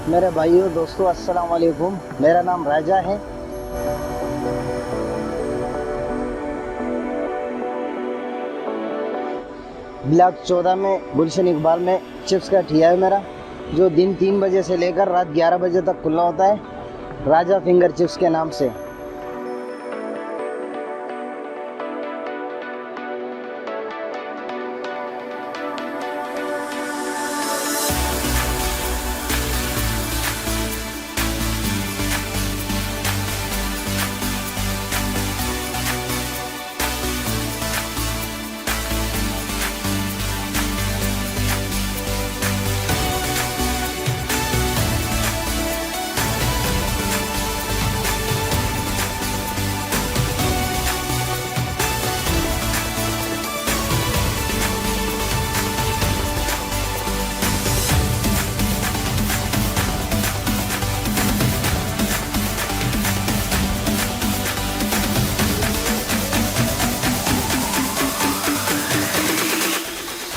मेरे भाइयों दोस्तों अस्सलाम वालेकुम। मेरा नाम राजा है। ब्लॉक 14 में गुलशन इकबाल में चिप्स का ठिया है मेरा, जो दिन 3 बजे से लेकर रात 11 बजे तक खुला होता है, राजा फिंगर चिप्स के नाम से।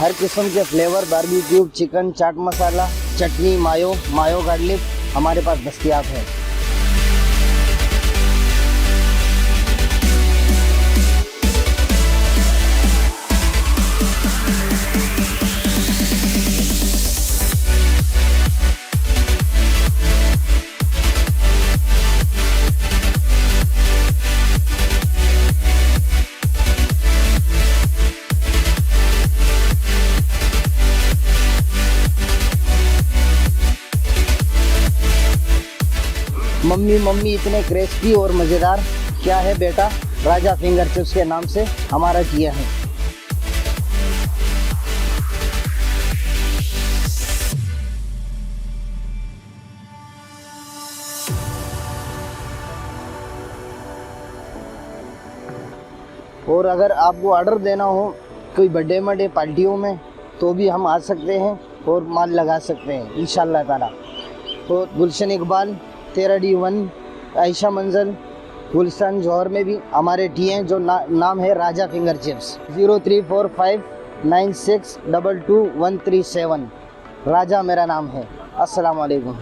हर किस्म के flavour, barbecue, chicken, chaat masala, चटनी, मायो गार्लिक हमारे पास दस्तयाब है। मम्मी इतने क्रिस्पी और मज़ेदार क्या है बेटा, राजा फिंगर चिप्स के नाम से हमारा किया है। और अगर आपको ऑर्डर देना हो कोई बर्थडे पार्टियों में तो भी हम आ सकते हैं और माल लगा सकते हैं इंशाल्लाह ताला। तो गुलशन इकबाल 13D1 आयशा मंजिल गुलशन जौहर में भी हमारे टी हैं, जो नाम है राजा फिंगर चिप्स। 034596222137 राजा मेरा नाम है। अस्सलाम वालेकुम।